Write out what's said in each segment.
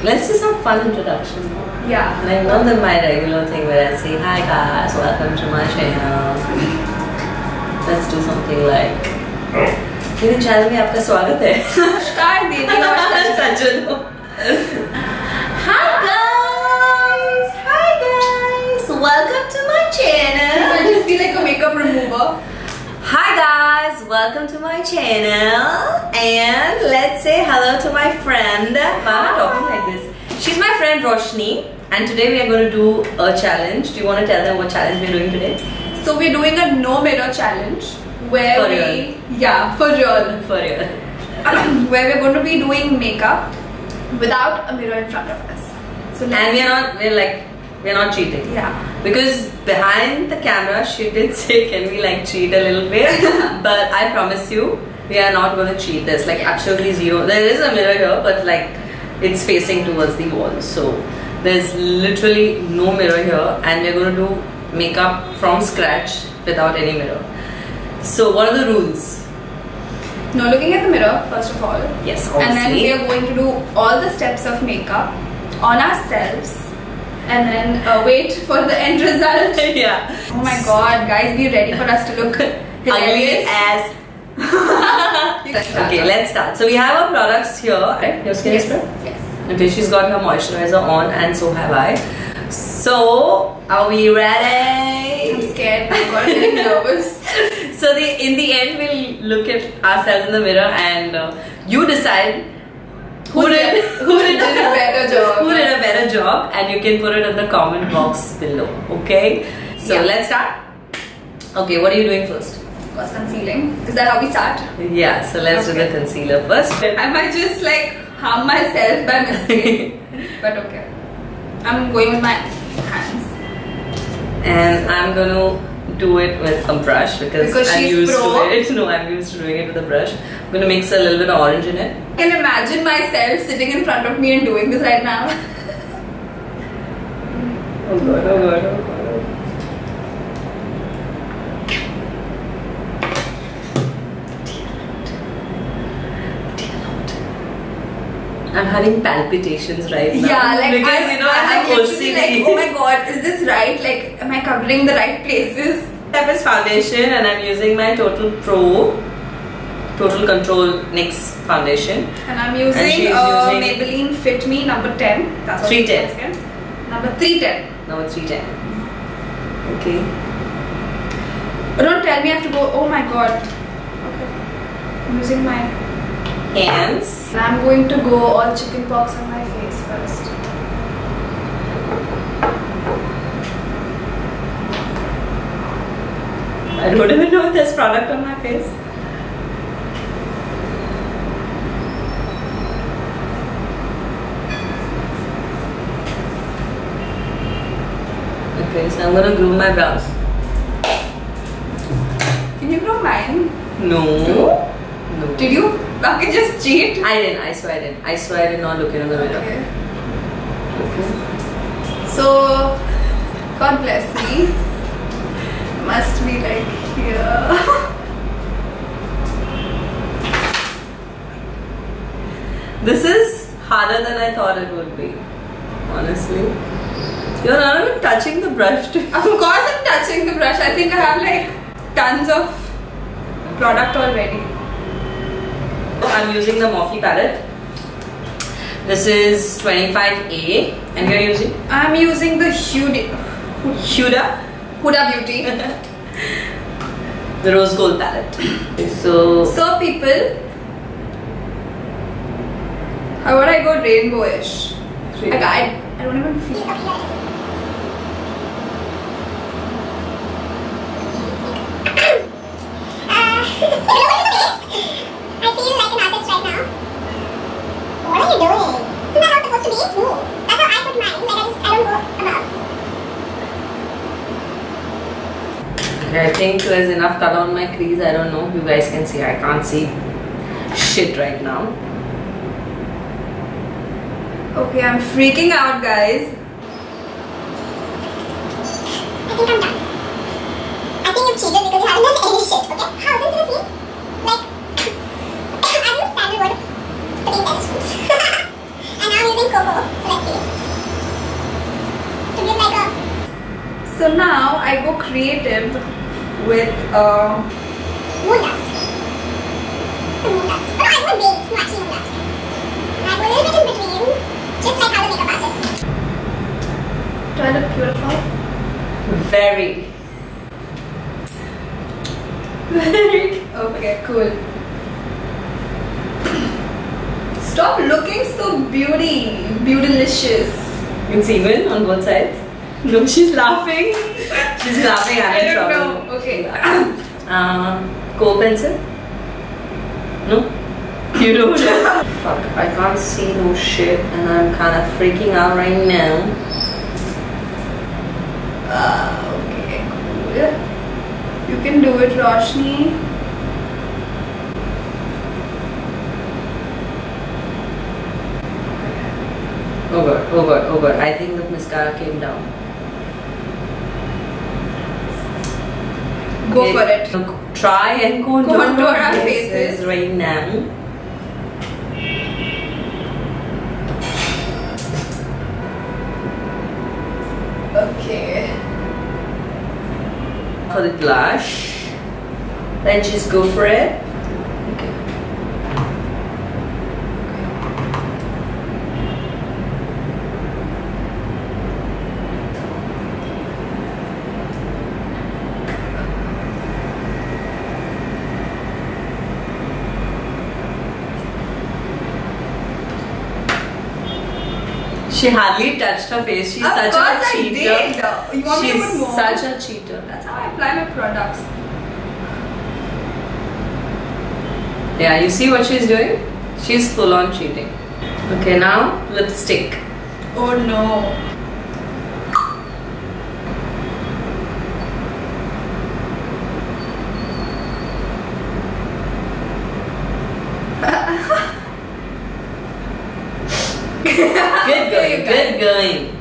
Let's do some fun introduction. Yeah. Like not my regular thing where I say hi guys, welcome to my channel. Let's do something like मेरे channel में आपका स्वागत है. नमस्कार दीदी और सज्जन. Hi guys, welcome to my channel. I just feel like a makeup remover. Hi guys, welcome to my channel, and let's say hello to my friend. Why am I talking like this? She's my friend Roshni, and today we are going to do a challenge. Do you want to tell them what challenge we're doing today? So we're doing a no mirror challenge where For we real. for real For real. where we're going to be doing makeup without a mirror in front of us. So And we're not cheating. Yeah. Because behind the camera, she did say, can we like cheat a little bit? But I promise you, we are not going to cheat. There's like absolutely zero. There is a mirror here, but like it's facing towards the wall. So there's literally no mirror here, and we're going to do makeup from scratch without any mirror. So what are the rules? No looking at the mirror, first of all. Yes, And then obviously. we are going to do all the steps of makeup on ourselves. And then wait for the end result. Yeah. Oh my god, guys, be ready for us to look Ugly hilarious. as. Okay, let's start. So we have our products here. Right? Your skin is spread? Yes. Okay, she's got her moisturizer on, and so have I. So, are we ready? I'm scared. I got really nervous. So, in the end, we'll look at ourselves in the mirror, and you decide who did a better job. Who did a better job, and you can put it in the comment box below. Okay. So Yeah. let's start. Okay, what are you doing first? Of course, concealing. Is that how we start? Yeah. So let's do the concealer first. I might just like harm myself by mistake. But okay. I'm going with my hands. And I'm gonna do it with a brush because I'm she's used pro. to it. No, I'm used to doing it with a brush. I'm gonna mix a little bit of orange in it. I can imagine myself sitting in front of me and doing this right now. Oh god, oh god, oh god. I'm having palpitations right now. Yeah, like because you know I have literally OCD. like, oh my god, is this right? Like, am I covering the right places? That is foundation, and I'm using my Total Control NYX foundation. And I'm using, she's using Maybelline Fit Me number 10. That's 310. Number 310. Number 310. Okay. But don't tell me I have to go. Oh my god. Okay. I'm using my Hands. And I'm going to go all chicken pox on my face first. I don't even know if there's product on my face. Okay, so I'm gonna glue my brows. Can you grow mine? No. No. Did you fucking just cheat? I didn't. I swear I didn't. I swear I did not look in the mirror. Okay. Okay. So, God bless me. Must be like here. This is harder than I thought it would be. Honestly. You're not even touching the brush too. Of course I'm touching the brush. I think I have like tons of product already. I'm using the Morphe palette. This is 25A, and you're using? I'm using the Huda Beauty. The rose gold palette. So people, how would I go rainbowish? Like I don't even feel it. I feel like an artist right now. What are you doing? Isn't that how it's supposed to be? No. That's how I put mine. Like I don't go above. okay, I think there's enough color on my crease. I don't know if you guys can see. I can't see shit right now. Okay, I'm freaking out, guys. I think I'm done. I think you've cheated because you haven't done any shit, okay? How is it gonna feel? Like, I'm the standard word putting tennis shoes. And now I'm using cocoa. So let's see. To give like a... So now I go creative with moon dust. The moon dust. Oh no, I do a base. No, actually moon dust. And I go a little bit in between. Just like how the makeup artist. do I look beautiful? Very. Very. Okay, cool. Stop looking so beautylicious. It's even on both sides. No, she's laughing. She's laughing at I it. don't know. Okay. Kohl pencil? No? You don't? Fuck, I can't see no shit and I'm kind of freaking out right now. Okay, cool. You can do it, Roshni. Oh god, oh god, oh god. I think the mascara came down. Go for it. Try and Contour our faces faces right now. Okay. For the blush, then just go for it. Okay. She hardly touched her face. She's such a cheater. You want me to She's put more? such a cheater. That's how I apply my products. Yeah, you see what she's doing? She's full on cheating. Okay, now lipstick. Oh no. Good going, good going.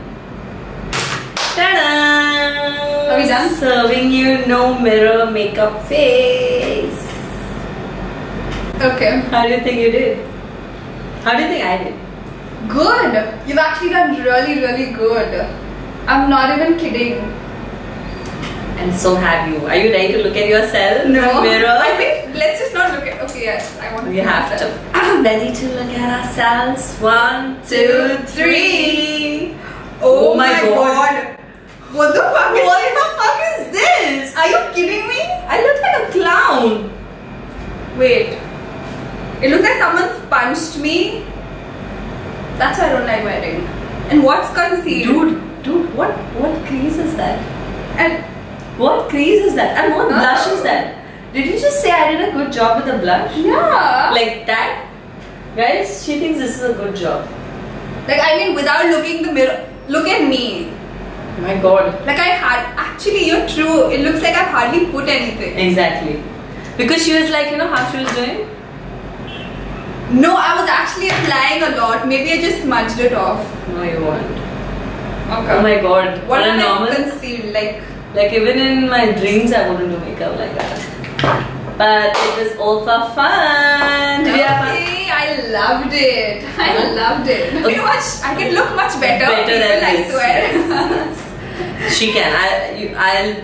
Ta-da! Are we done? Serving you no mirror makeup face. Okay. How do you think you did? How do you think I did? Good. You've actually done really, really good. I'm not even kidding. And so have you. Are you ready to look at yourself in the mirror? I think let's just not look at. Okay, yes, I want to. We have to. Ready to look at ourselves. 1, 2, 3. Oh my god. What the fuck is What this? the fuck is this? Are you kidding me? I look like a clown. Wait. It looks like someone's punched me. That's why I don't like wearing. And what's concealed? Dude, what crease is that? And What crease is that? And what blush is that? Did you just say I did a good job with the blush? yeah. Like that? Guys, she thinks this is a good job. Like I mean, without looking in the mirror, look at me. My god. Like I had. Actually, you're true. It looks like I've hardly put anything. Exactly. Because she was like, you know how she was doing? No, I was actually applying a lot. Maybe I just smudged it off. No, you weren't. Okay. Oh my god. What On a am I normal? concealed? Like even in my dreams I wouldn't do makeup like that. But it was all for fun. Did you have fun? Okay, I loved it. I loved it. Okay. Pretty much, I can look much better. Better than people, I this. swear. She can. I'll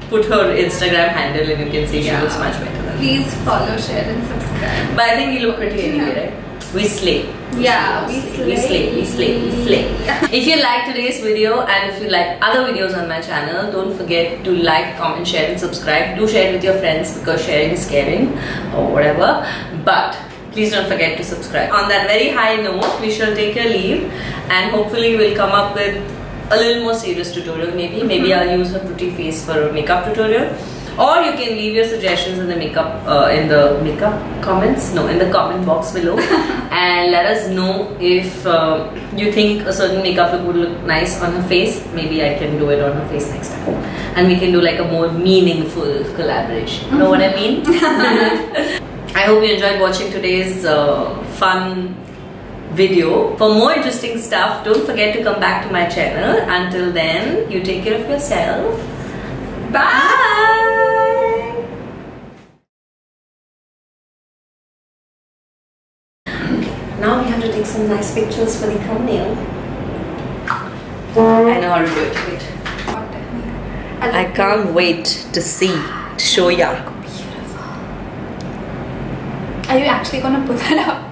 put her Instagram handle and you can see she looks much better than me. Please follow, share, and subscribe. But I think you look pretty anyway, right? We slay. Yeah, we We slay. If you like today's video and if you like other videos on my channel, don't forget to like, comment, share and subscribe. Do share it with your friends because sharing is caring or whatever. But please don't forget to subscribe. On that very high note, we shall take your leave and hopefully we'll come up with a little more serious tutorial maybe. Maybe I'll use her pretty face for a makeup tutorial. Or you can leave your suggestions in the in the comment box below and let us know if you think a certain makeup look would look nice on her face. Maybe I can do it on her face next time and we can do like a more meaningful collaboration. You know what I mean? I hope you enjoyed watching today's fun video. For more interesting stuff, don't forget to come back to my channel. Until then, you take care of yourself. Bye! Now we have trying to take some nice pictures for the thumbnail. I know how to do it. Wait. I can't wait to show ya. Are you actually gonna put that up?